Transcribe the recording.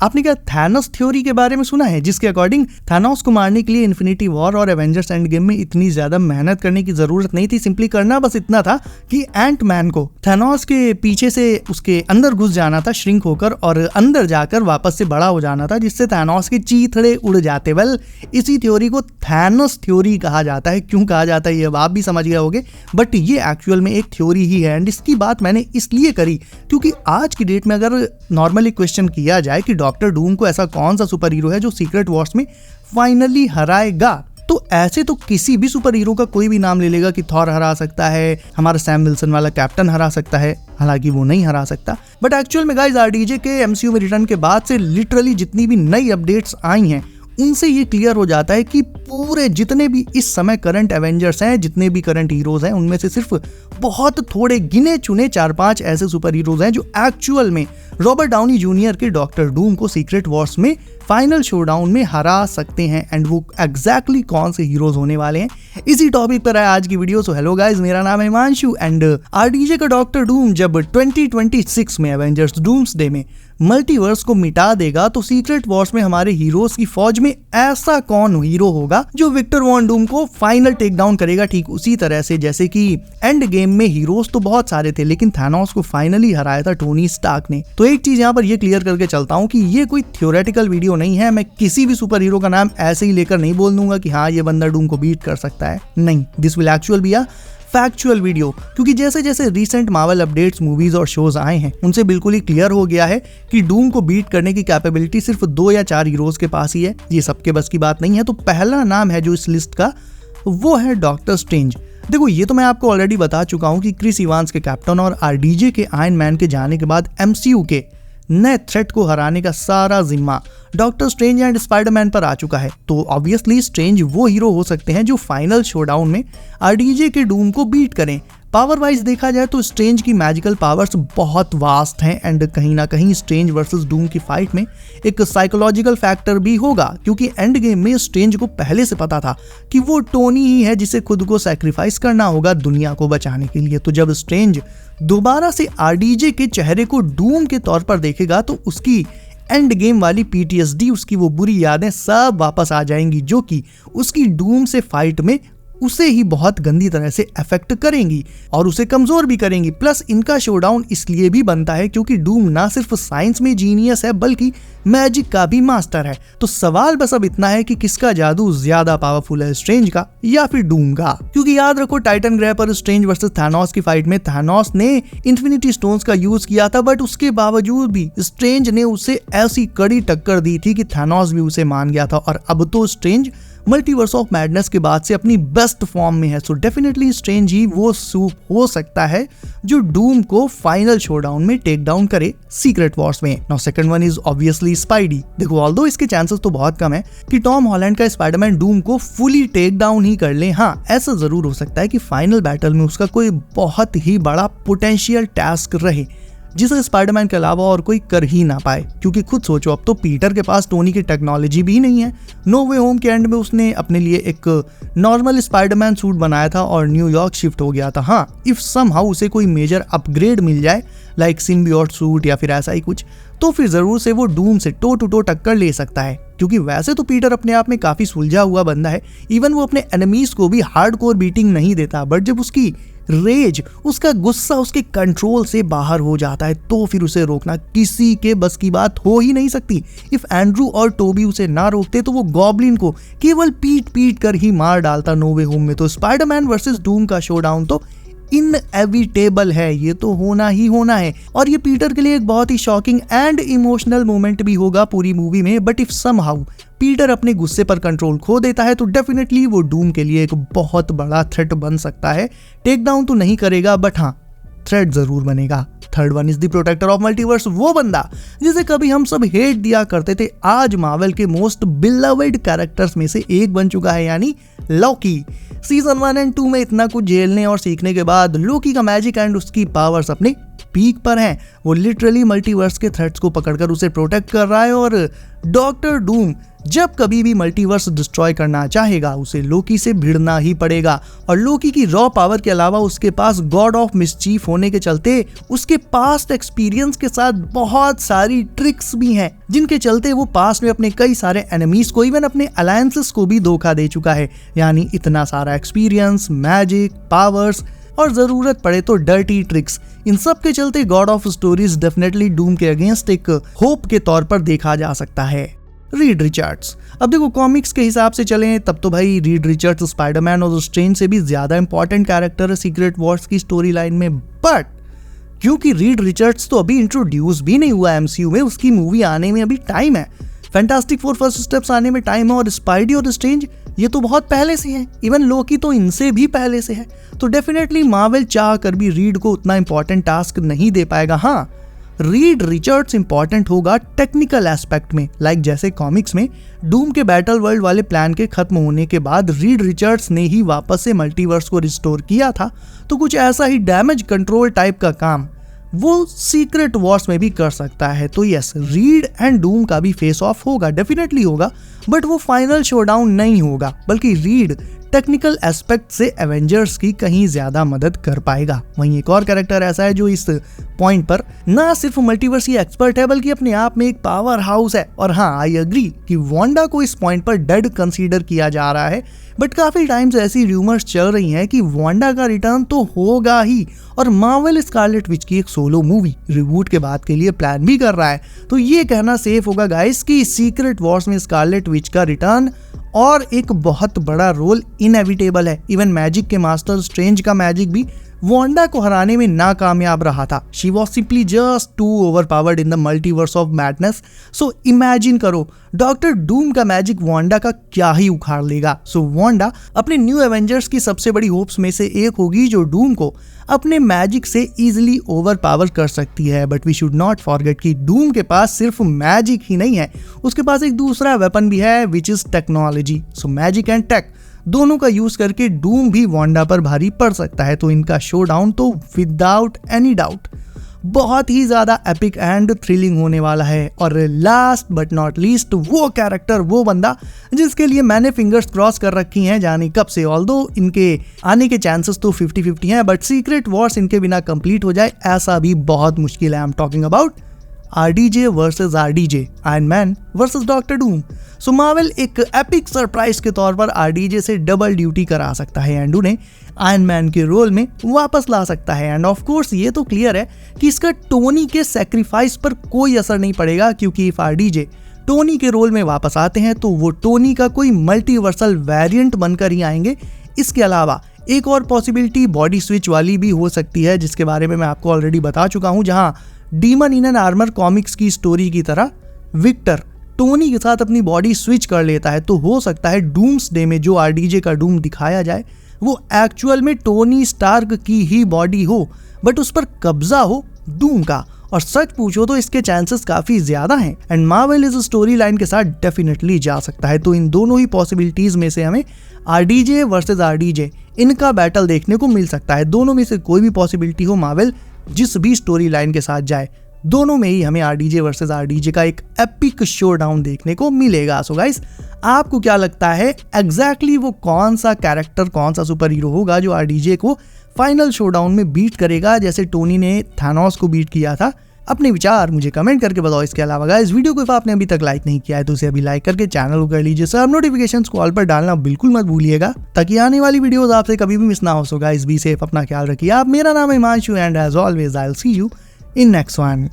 आपने क्या Thanos theory के बारे में सुना है, जिसके अकॉर्डिंग थैनोस को मारने के लिए इन्फिनिटी वॉर और एवेंजर्स एंड गेम में इतनी ज्यादा मेहनत करने की जरूरत नहीं थी। सिंपली करना बस इतना था कि एंट मैन को थैनोस के पीछे से उसके अंदर घुस जाना था, श्रिंक होकर, और अंदर जाकर वापस से बड़ा हो जाना था, जिससे थैनोस के चीथड़े उड़ जाते। वेल, इसी थ्योरी को थैनोस थ्योरी कहा जाता है। क्यों कहा जाता है ये आप भी समझ गए होंगे, बट ये एक्चुअल में एक थ्योरी ही है। एंड इसकी बात मैंने इसलिए करी क्योंकि आज की डेट में अगर नॉर्मली क्वेश्चन किया जाए कि डॉक्टर डूम को ऐसा कौन सा सुपर हीरो है जो सीक्रेट वॉर्स में फाइनली हराएगा, तो ऐसे तो किसी भी सुपर हीरो का कोई भी नाम ले लेगा कि थॉर हरा सकता है, हमारा सैम विल्सन वाला कैप्टन हरा सकता है, हालांकि वो नहीं हरा सकता। बट एक्चुअल में गाइस, आरडीजे के एमसीयू में रिटर्न के बाद से लिटरली जितनी भी नई अपडेट्स आई हैं उनसे ये क्लियर हो जाता है कि पूरे जितने भी इस समय करंट एवेंजर्स हैं, जितने भी करंट हीरोज हैं, उनमें से सिर्फ बहुत थोड़े गिने चुने 4-5 ऐसे सुपर हीरोज हैं जो एक्चुअल में रॉबर्ट डाउनी जूनियर के डॉक्टर डूम को सीक्रेट वॉर्स में फाइनल शोडाउन में हरा सकते हैं। एंड वो एग्जैक्टली कौन से हीरोज होने वाले हैं, इसी टॉपिक पर है आज की वीडियो। सो हेलो गाइस, मेरा नाम है हिमांशु एंड आरडीजे का डॉक्टर डूम जब 2026 में एवेंजर्स डूम्सडे में मल्टीवर्स को मिटा देगा तो सीक्रेट वॉर्स में हमारे हीरोज की फौज में ऐसा कौन हीरो होगा जो विक्टर वॉन डूम को फाइनल टेक डाउन करेगा। ठीक उसी तरह से जैसे कि एंड गेम में हीरोज तो बहुत सारे थे, लेकिन थैनोस को फाइनली हराया था टोनी स्टार्क ने। तो एक चीज यहाँ पर ये क्लियर करके चलता हूँ कि ये कोई थ्योरेटिकल वीडियो नहीं है। मैं किसी भी सुपर हीरो का नाम ऐसे ही लेकर नहीं बोल दूंगा कि हाँ ये बंदा डूम को बीट कर सकता है। नहीं, this will actual be a factual video, क्योंकि जैसे जैसे रिसेंट मार्वल अपडेट्स, मूवीज और शोज आए हैं उनसे बिल्कुल ही क्लियर हो गया है कि डूम को बीट करने की कैपेबिलिटी सिर्फ 2 या 4 हीरोज के पास ही है। ये सबके बस की बात नहीं है। तो पहला नाम है जो इस लिस्ट का, वो है डॉक्टर स्ट्रेंज। देखो, ये तो मैं आपको ऑलरेडी बता चुका हूँ कि क्रिस इवांस के कैप्टन और आरडीजे के आयरन मैन के जाने के बाद एमसीयू के नए थ्रेट को हराने का सारा जिम्मा डॉक्टर स्ट्रेंज एंड स्पाइडरमैन पर आ चुका है। तो ऑब्वियसली स्ट्रेंज वो हीरो हो सकते हैं जो फाइनल शोडाउन में आरडीजे के डूम को बीट करें। पावर वाइज देखा जाए तो स्ट्रेंज की मैजिकल पावर्स बहुत वास्ट हैं एंड कहीं ना कहीं स्ट्रेंज वर्सेस डूम की फाइट में एक साइकोलॉजिकल फैक्टर भी होगा, क्योंकि एंड गेम में स्ट्रेंज को पहले से पता था कि वो टोनी ही है जिसे खुद को सैक्रिफाइस करना होगा दुनिया को बचाने के लिए। तो जब स्ट्रेंज दोबारा से आरडीजे के चेहरे को डूम के तौर पर देखेगा तो उसकी एंड गेम वाली पीटीएसडी, उसकी वो बुरी यादें सब वापस आ जाएंगी जो कि उसकी डूम से फाइट में उसे ही बहुत गंदी तरह से अफेक्ट करेंगी और उसे कमजोर भी करेंगी। प्लस इनका शोडाउन इसलिए भी बनता है क्योंकि डूम ना सिर्फ साइंस में जीनियस है बल्कि मैजिक का भी मास्टर है। तो सवाल बस अब इतना है कि किसका जादू ज्यादा पावरफुल है, स्ट्रेंज का या फिर डूम का। क्योंकि याद रखो, टाइटन ग्रह पर स्ट्रेंज वर्सेस थैनोस की फाइट में थैनोस ने इंफिनिटी स्टोन्स का यूज किया था, बट उसके बावजूद भी स्ट्रेंज ने उसे ऐसी कड़ी टक्कर दी थी कि थैनोस भी उसे मान गया था। और अब तो स्ट्रेंज मल्टीवर्स ऑफ मैडनेस के बाद से अपनी बेस्ट फॉर्म में है। सो डेफिनेटली स्ट्रेंज ही वो सूप हो सकता है जो डूम को फाइनल शोडाउन में टेक डाउन करे सीक्रेट वॉर्स में। Now second one is obviously spidey. देखो, ऑल्दो इसके चांसेस तो बहुत कम है कि टॉम हॉलैंड का स्पाइडरमैन डूम को फुली टेक डाउन ही कर ले। हाँ, ऐसा जरूर हो सकता है कि फाइनल बैटल में उसका कोई बहुत ही बड़ा पोटेंशियल टास्क रहे जिसे स्पाइडरमैन के अलावा और कोई कर ही ना पाए। क्योंकि खुद सोचो, अब तो पीटर के पास टोनी की टेक्नोलॉजी भी नहीं है। नो वे होम के एंड में उसने अपने लिए एक नॉर्मल स्पाइडरमैन सूट बनाया था और न्यूयॉर्क शिफ्ट हो गया था। हाँ, इफ समहाउ उसे कोई मेजर अपग्रेड मिल जाए लाइक सिम्बियोट सूट या फिर ऐसा ही कुछ, तो फिर जरूर से वो डूम से टो टू टो टक्कर ले सकता है। क्योंकि वैसे तो पीटर अपने आप में काफी सुलझा हुआ बंदा है, इवन वो अपने एनिमीज को भी हार्डकोर बीटिंग नहीं देता, बट जब उसकी रेज, उसका गुस्सा उसके कंट्रोल से बाहर हो जाता है तो फिर उसे रोकना किसी के बस की बात हो ही नहीं सकती। इफ एंड्रू और टोबी उसे ना रोकते तो वो गॉब्लिन को केवल पीट पीट कर ही मार डालता नो वे होम में। तो स्पाइडरमैन वर्सेस डूम का शोडाउन तो इनएविटेबल है, ये तो होना ही होना है। और ये पीटर के लिए एक बहुत ही शॉकिंग एंड इमोशनल मोमेंट भी होगा पूरी मूवी में। बट इफ समहाउ पीटर अपने गुस्से पर कंट्रोल खो देता है तो डेफिनेटली वो डूम के लिए एक बहुत बड़ा थ्रेट बन सकता है। टेक डाउन तो नहीं करेगा, बट हाँ, थ्रेट जरूर बनेगा। Third one is the protector of multiverse, वो बंदा जिसे कभी हम सब हेट दिया करते थे, आज मार्वल के मोस्ट बिलवेड कैरेक्टर्स में से एक बन चुका है, यानी लॉकी। सीजन 1 एंड 2 में इतना कुछ झेलने और सीखने के बाद लोकी का मैजिक एंड उसकी पावर्स अपने पीक पर है, वो लिटरली मल्टीवर्स के थ्रेट्स को पकड़कर उसे प्रोटेक्ट कर रहा है और डॉक्टर डूम जब कभी भी मल्टीवर्स डिस्ट्रॉय करना चाहेगा उसे लोकी से भिड़ना ही पड़ेगा। और लोकी की रॉ पावर के अलावा उसके पास गॉड ऑफ मिसचीफ होने के चलते उसके पास्ट एक्सपीरियंस के साथ बहुत सारी ट्रिक्स भी हैं, जिनके चलते वो पास्ट में अपने कई सारे एनिमीज को, इवन अपने अलायंसेस को भी धोखा दे चुका है। यानी इतना सारा एक्सपीरियंस, मैजिक, पावर्स और जरूरत पड़े तो डर्टी ट्रिक्स, इन सब के चलते God of stories definitely Doom के अगेंस्ट एक होप के तौर पर देखा जा सकता है। रीड रिचर्ड्स, अब देखो कॉमिक्स के हिसाब से चलें तब तो भाई रीड रिचर्ड्स स्पाइडरमैन और स्ट्रेंज से भी ज्यादा इंपॉर्टेंट कैरेक्टर है सीक्रेट वॉर्स की स्टोरी लाइन में। बट क्योंकि रीड रिचर्ड्स तो अभी इंट्रोड्यूस भी नहीं हुआ एमसीयू में, उसकी मूवी आने में अभी टाइम है, फैंटास्टिक फोर फर्स्ट स्टेप्स आने में टाइम है, और स्पाइडी और स्ट्रेंज ये तो बहुत पहले से है, इवन लोकी तो इनसे भी पहले से है। तो डेफिनेटली मार्वल चाह कर भी रीड को उतना इंपॉर्टेंट टास्क नहीं दे पाएगा। हाँ, रीड रिचर्ड्स इंपॉर्टेंट होगा टेक्निकल एस्पेक्ट में, लाइक जैसे कॉमिक्स में डूम के बैटल वर्ल्ड वाले प्लान के खत्म होने के बाद रीड रिचर्ड्स ने ही वापस से मल्टीवर्स को रिस्टोर किया था, तो कुछ ऐसा ही डैमेज कंट्रोल टाइप का काम वो सीक्रेट वॉर्स में भी कर सकता है। तो यस, रीड एंड डूम का भी फेस ऑफ होगा, डेफिनेटली होगा, बट वो फाइनल शोडाउन नहीं होगा, बल्कि रीड टेक्निकल एस्पेक्ट से एवेंजर्स की कहीं ज्यादा मदद कर पाएगा। वहीं एक और कैरेक्टर ऐसा है जो इस पॉइंट पर ना सिर्फ मल्टीवर्स की एक्सपर्ट है बल्कि अपने आप में एक पावर हाउस है। और हाँ, आई एग्री कि वांडा को इस पॉइंट पर डेड कंसीडर किया जा रहा है, बट काफी टाइम से ऐसी रूमर्स चल रही हैं कि वांडा का रिटर्न तो होगा ही, और मार्वल स्कारलेट विच की एक सोलो मूवी रिबूट के बाद के लिए प्लान भी कर रहा है। तो ये कहना सेफ होगा गाइस कि सीक्रेट वॉर्स में स्कारलेट विच का रिटर्न और एक बहुत बड़ा रोल इनएविटेबल है। इवन मैजिक के मास्टर स्ट्रेंज का मैजिक भी वांडा को हराने में नाकामयाब रहा था। She was simply just too overpowered in the Multiverse of Madness. So imagine करो डॉक्टर डूम का मैजिक वांडा का क्या ही उखाड़ लेगा। सो वांडा अपने न्यू एवेंजर्स की सबसे बड़ी होप्स में से एक होगी जो डूम को अपने मैजिक से इजीली ओवरपावर कर सकती है। But we should not forget कि डूम के पास सिर्फ मैजिक ही नहीं है, उसके पास एक दूसरा वेपन भी है which is technology. So magic and tech दोनों का यूज करके डूम भी वांडा पर भारी पड़ सकता है। तो इनका शोडाउन तो विदाउट एनी डाउट बहुत ही ज्यादा एपिक एंड थ्रिलिंग होने वाला है। और लास्ट बट नॉट लीस्ट वो कैरेक्टर, वो बंदा जिसके लिए मैंने फिंगर्स क्रॉस कर रखी हैं जाने कब से। ऑल्दो इनके आने के चांसेस तो 50-50 हैं, बट सीक्रेट वॉर्स इनके बिना कंप्लीट हो जाए ऐसा भी बहुत मुश्किल है। I am talking about RDJ versus RDJ, iron man versus doctor Doom. So Marvel एक एपिक सरप्राइज के तौर पर RDJ से डबल ड्यूटी करा सकता है एंड उन्हें आयरन मैन के रोल में वापस ला सकता है। एंड ऑफ कोर्स ये तो क्लियर है कि इसका टोनी के सैक्रिफाइस पर कोई असर नहीं पड़ेगा, क्योंकि इफ RDJ टोनी के रोल में वापस आते हैं तो वो टोनी का कोई मल्टीवर्सल वेरिएंट बनकर ही आएंगे। इसके अलावा एक और पॉसिबिलिटी बॉडी स्विच वाली भी हो सकती है, जिसके बारे में मैं आपको ऑलरेडी बता चुका हूं। जहां demon in an armour comics की स्टोरी की तरह विक्टर टोनी के साथ अपनी बॉडी स्विच कर लेता है, तो हो सकता है डूम्सडे में जो RDJ का डूम दिखाया जाए वो एक्चुअल में टोनी स्टार्क की ही बॉडी हो, बट उस पर कब्जा हो डूम का। और सच पूछो तो इसके चांसेस काफी ज्यादा हैं एंड मार्वल इस स्टोरी लाइन के साथ डेफिनेटली जा सकता है। तो इन दोनों ही पॉसिबिलिटीज में से हमें RDJ वर्सेस RDJ इनका बैटल देखने को मिल सकता है। दोनों में से कोई भी पॉसिबिलिटी हो, मार्वल जिस भी स्टोरी लाइन के साथ जाए, दोनों में ही हमें RDJ वर्सेस RDJ का एक एपिक शोडाउन देखने को मिलेगा। सो गाइस, आपको क्या लगता है एग्जैक्टली वो कौन सा कैरेक्टर, कौन सा सुपर हीरो होगा जो RDJ को फाइनल शोडाउन में बीट करेगा, जैसे टोनी ने थानोस को बीट किया था? अपने विचार मुझे कमेंट करके बताओ। इसके अलावा गाइस, वीडियो को आपने अभी तक लाइक नहीं किया है तो उसे अभी लाइक करके चैनल को कर लीजिए। सब नोटिफिकेशंस को ऑल पर डालना बिल्कुल मत भूलिएगा, ताकि आने वाली वीडियोस आपसे कभी भी मिस ना हो। सो गाइस, बी सेफ, अपना ख्याल रखिए आप। मेरा नाम है Himanshu and as always I will see you in next one.